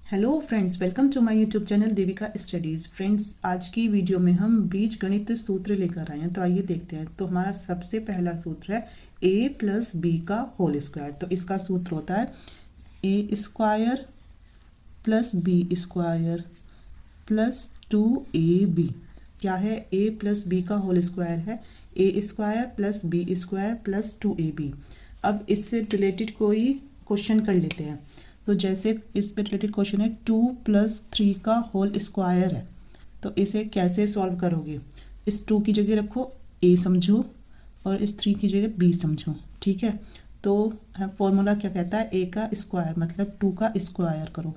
Hello friends, welcome to my YouTube channel Devika studies. Friends, आज की video में हम बीजगणित सूत्र लेकर आए हैं, तो आइए देखते हैं। तो हमारा सबसे पहला सूत्र है a प्लस बी का होल स्क्वायर। तो इसका सूत्र होता है a square plus b square plus 2ab। क्या है? a प्लस बी का होल स्क्वायर है a square plus b square plus 2ab। अब इससे रिलेटेड कोई क्वेश्चन कर लेते हैं। तो जैसे इस पे रिलेटेड क्वेश्चन है 2 + 3 का होल स्क्वायर है, तो इसे कैसे सॉल्व करोगे? इस 2 की जगह रखो a समझो और इस 3 की जगह b समझो, ठीक है। तो फॉर्मूला क्या कहता है? a का स्क्वायर मतलब 2 का स्क्वायर करो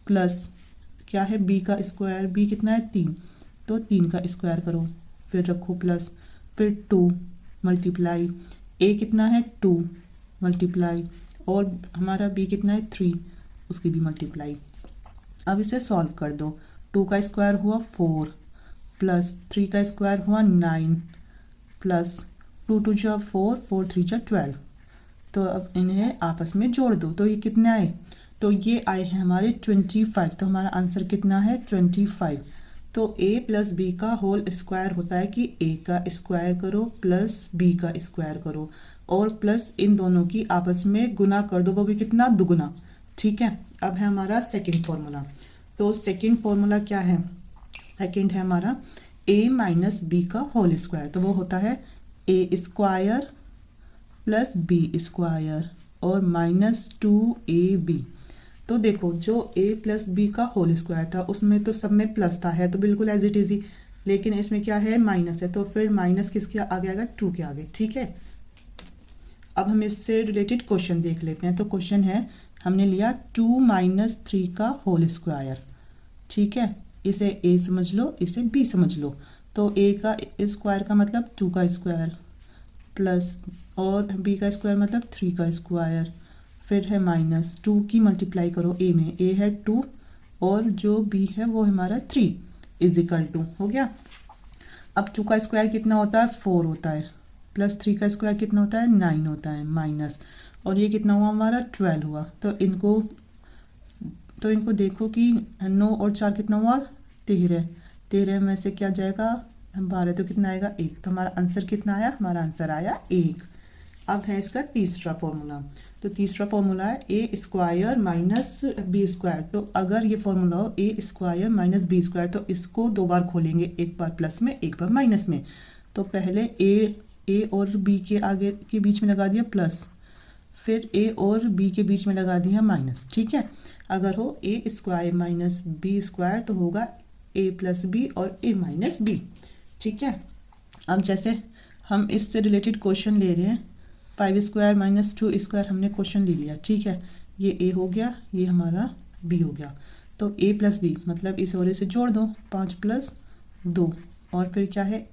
प्लस क्या है b का स्क्वायर, b कितना है 3, तो 3 का स्क्वायर करो, फिर रखो प्लस, फिर 2 मल्टीप्लाई a कितना है 2 मल्टीप्लाई और हमारा b कितना है 3, उसकी भी मल्टीप्लाई। अब इसे सॉल्व कर दो। 2 का स्क्वायर हुआ 4 प्लस 3 का स्क्वायर हुआ 9 प्लस 2 2 जा 4, 4 3 जा 12। तो अब इन्हें आपस में जोड़ दो, तो ये कितने आए? तो ये आए हैं हमारे 25। तो हमारा आंसर कितना है? 25। तो a प्लस बी का होल स्क्वायर होता है कि a का स्क्वायर करो प्लस b का स्क्वायर करो और प्लस इन दोनों की आपस में गुना कर दो, वो भी कितना? दुगुना, ठीक है। अब है हमारा सेकंड फॉर्मूला। तो सेकंड फॉर्मूला क्या है? सेकंड है हमारा a माइनस बी का होल स्क्वायर। तो वो होता है a square plus b square और माइनस 2ab। तो देखो, जो a प्लस बी का होल स्क्वायर था उसमें तो सब में प्लस था, है तो बिल्कुल एज इट इज ही, लेकिन इसमें क्या है? माइनस है, तो फिर माइनस किसके आगे आएगा? 2 के आगे, ठीक है। अब हम इससे रिलेटेड क्वेश्चन देख लेते हैं। तो क्वेश्चन है, हमने लिया 2 - 3 का होल स्क्वायर, ठीक है। इसे a समझ लो, इसे b समझ लो। तो a का स्क्वायर का मतलब 2 का स्क्वायर प्लस और b का स्क्वायर मतलब 3 का स्क्वायर, फिर है माइनस 2 की मल्टीप्लाई करो a में, a है 2 और जो b है वो हमारा 3 = हो गया। अब 2 का स्क्वायर कितना होता है? 4 होता है प्लस 3 का स्क्वायर कितना होता है? 9 होता है माइनस, और ये कितना हुआ हमारा? 12 हुआ। तो इनको देखो कि 9 और 4 कितना हुआ? 13। 13 में से क्या जाएगा? 12, तो कितना आएगा? 1। तो हमारा आंसर कितना आया? हमारा आंसर आया 1। अब है इसका तीसरा फॉर्मूला। तो तीसरा फॉर्मूला है a square minus b square. तो अगर ये फॉर्मूला हो a square minus b square, तो इसको 2 बार खोलेंगे, एक बार प्लस में एक बार माइनस में। तो पहले a और b के आगे के बीच में लगा दिया प्लस, फिर a और b के बीच में लगा दिया माइनस, ठीक है। अगर हो a square minus b square तो होगा a प्लस बी और a माइनस बी, ठीक है। अब जैसे हम इससे रिलेटेड क्वेश्चन ले रहे हैं, 5 स्क्वायर माइनस 2 स्क्वायर हमने क्वेश्चन ले लिया, ठीक है। ये a हो गया, ये हमारा b हो गया। तो a प्लस बी मतलब इस और इसे जोड़ दो, 5 + 2, और फिर क्या है?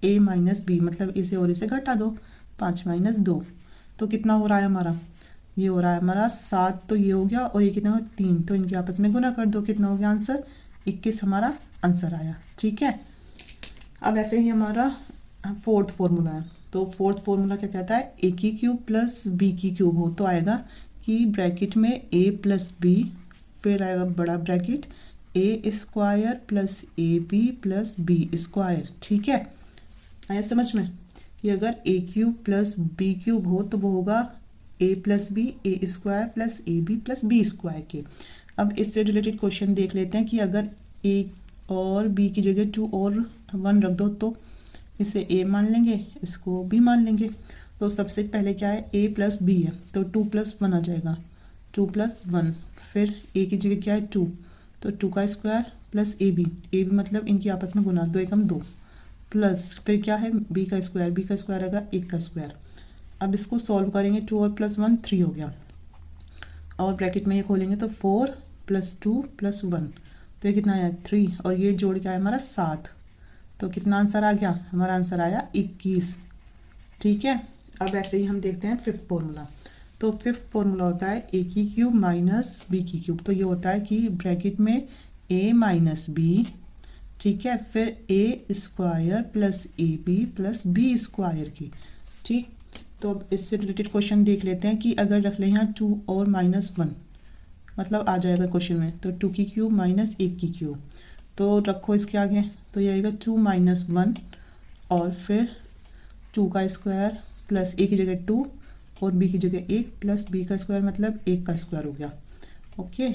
a माइनस बी मतलब इसे और इसे घटा दो, 5 - 2। तो कितना हो रहा है हमारा? ये हो रहा है हमारा 7। तो ये हो गया और ये कितना हो? 3। तो इनके आपस में गुना कर दो, कितना हो गया आंसर? 21 हमारा आंसर आया, ठीक है। अब ऐसे ही हमारा फोर्थ फॉर्मूला है। तो फोर्थ फॉर्मूला क्या कहता है? a की क्यूब प्लस b की क्यूब हो तो आएगा कि ब्रैकेट में a प्लस b, फिर आएगा बड़ा bracket a square plus ab plus b square, ठीक है। आया समझ में कि अगर a cube plus b cube हो तो वो होगा a plus b, a square plus ab plus b square के। अब इससे रिलेटेड क्वेश्चन देख लेते हैं कि अगर a और b की जगह 2 और 1 रख दो तो इसे a मान लेंगे, इसको b मान लेंगे। तो सबसे पहले क्या है? a प्लस b है तो 2 + 1 आ जाएगा, 2 + 1, फिर a की जगह क्या है? 2, तो 2 का स्क्वायर प्लस ab, ab मतलब इनकी आपस में गुना, 2 एकम 2 प्लस फिर क्या है? b का स्क्वायर, b का स्क्वायर आएगा 1 का स्क्वायर। अब इसको सॉल्व करेंगे, 2 और +1 3 हो गया, और ब्रैकेट में ये खोलेंगे तो 4 + 2 + 1, तो ये कितना आया? 3, और ये जोड़ के आया हमारा 7। तो कितना आंसर आ गया? हमारा आंसर आया 21, ठीक है। अब ऐसे ही हम देखते हैं फिफ्थ फॉर्मूला। तो फिफ्थ फॉर्मूला होता है a की क्यूब माइनस b की क्यूब। तो ये होता है कि ब्रैकेट में a माइनस b, ठीक है, फिर a square plus ab plus b square की, ठीक। तो अब इससे रिलेटेड क्वेश्चन देख लेते हैं कि अगर रख लें यहाँ 2 और -1 मतलब आ जाएगा क्वेश्चन में। तो 2 की क्यूब माइनस 1 की क्यूब, तो रखो इसके आगे, तो ये आएगा 2 माइनस 1 और फिर 2 का स्क्वायर प्लस ए की जगह 2 और बी की जगह 1 प्लस बी का स्क्वायर मतलब 1 का स्क्वायर हो गया। ओके,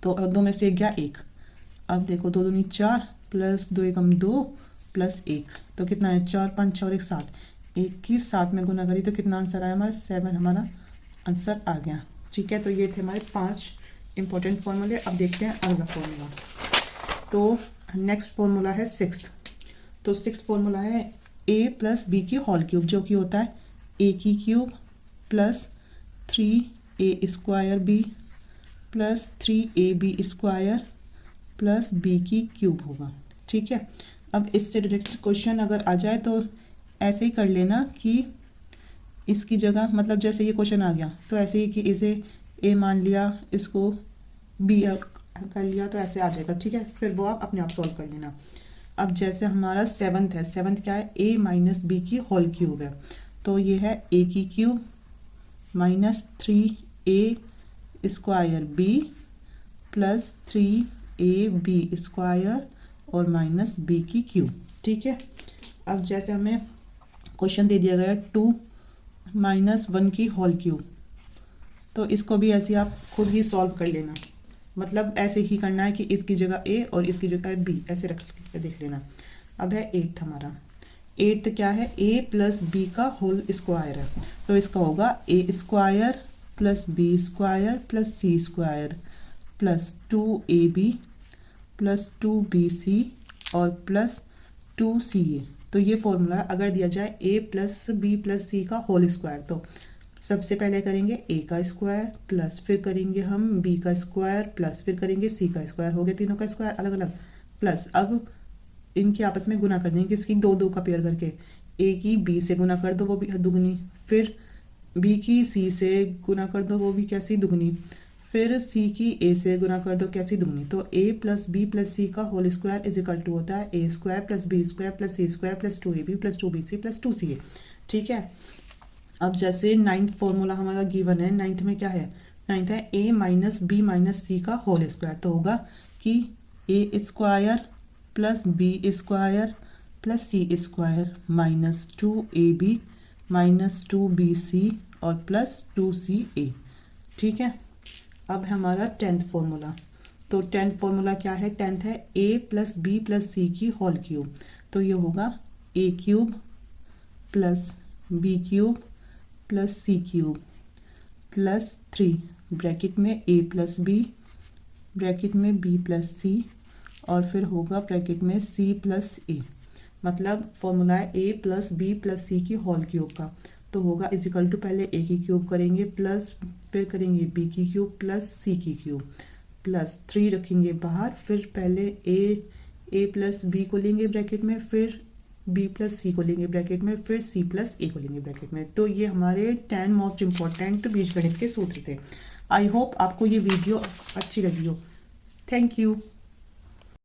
तो 2 में से 1 गया 1। अब देखो 2 दूनी 4 प्लस 2 एकम 2 प्लस 1, तो कितना है 4 5 6 और 1 7, 1 की 7 में गुना करी तो कितना आंसर आया हमारा 7 हमारा आंसर आ गया। ठीक है, तो ये थे हमारे 5 इंपॉर्टेंट फॉर्मूले। अब देखते हैं अगला फॉर्मूला। तो नेक्स्ट फॉर्मूला है 6th। तो 6th फॉर्मूला है a प्लस बी की होल क्यूब, जो कि होता है a की cube plus 3a square b plus 3ab square plus b की क्यूब होगा। ठीक है, अब इससे डायरेक्ट क्वेश्चन अगर आ जाए तो ऐसे ही कर लेना कि इसकी जगह, मतलब जैसे ये क्वेश्चन आ गया तो ऐसे ही कि इसे a मान लिया, इसको b कर लिया, तो ऐसे आ जाएगा। ठीक है, फिर वो आप अपने आप सॉल्व कर लेना। अब जैसे हमारा 7th है, 7th क्या है a माइनस बी की होल क्यूब है, तो ये है a की cube minus 3a square b plus 3ab square और माइनस b की क्यूब। ठीक है, अब जैसे हमें क्वेश्चन दे दिया गया 2 माइनस 1 की होल क्यूब, तो इसको भी ऐसे आप खुद ही सॉल्व कर लेना। मतलब ऐसे ही करना है कि इसकी जगह a और इसकी जगह b ऐसे रख के देख लेना। अब है 8th हमारा। 8th क्या है a प्लस बी का होल स्क्वायर है, तो इसका होगा a square plus b square plus c square plus 2ab plus 2bc और प्लस 2ca। तो ये फॉर्मूला अगर दिया जाए a plus b plus c का होल स्क्वायर, तो सबसे पहले करेंगे a का स्क्वायर प्लस फिर करेंगे हम b का स्क्वायर प्लस फिर करेंगे c का स्क्वायर, हो गया तीनों का स्क्वायर अलग अलग, प्लस अब इनके आपस में गुना कर देंगे, किसकी 2 2 का पेयर करके, a की b से गुना कर दो वो भी दुगनी, फिर b की c से गुना कर दो वो भी कैसी दुगनी, फिर c की a से गुना कर दो कैसी दुगनी। तो a plus b plus c का whole square is equal to होता है a square plus b square plus c square plus 2ab plus 2bc plus 2ca। ठीक है, अब जैसे 9th फॉर्मूला हमारा गिवन है, 9th में क्या है, 9th है a minus b minus c का होल स्क्वायर, तो होगा कि a square plus b square plus c square minus 2ab minus 2bc और प्लस 2ca। ठीक है, अब हमारा 10th फॉर्मूला। तो 10th फॉर्मूला क्या है, 10th है a plus b plus c की होल क्यूब, तो ये होगा a cube plus b cube plus c cube plus 3 bracket में a प्लस बी ब्रैकेट में b प्लस सी और फिर होगा ब्रैकेट में c प्लस a। मतलब फॉर्मूला है a plus b plus c की होल क्यूब का, तो होगा इजिकल टू पहले a की क्यूब करेंगे प्लस फिर करेंगे b की क्यूब प्लस c की क्यूब प्लस 3 रखेंगे बाहर, फिर पहले a प्लस बी को लेंगे ब्रैकेट में, फिर b प्लस सी को लेंगे ब्रैकेट में, फिर c प्लस a को लेंगे ब्रैकेट में। तो ये हमारे 10 मोस्ट इंपॉर्टेंट बीजगणित के सूत्र थे। आई होप आपको ये वीडियो अच्छी लगी हो। Thank you.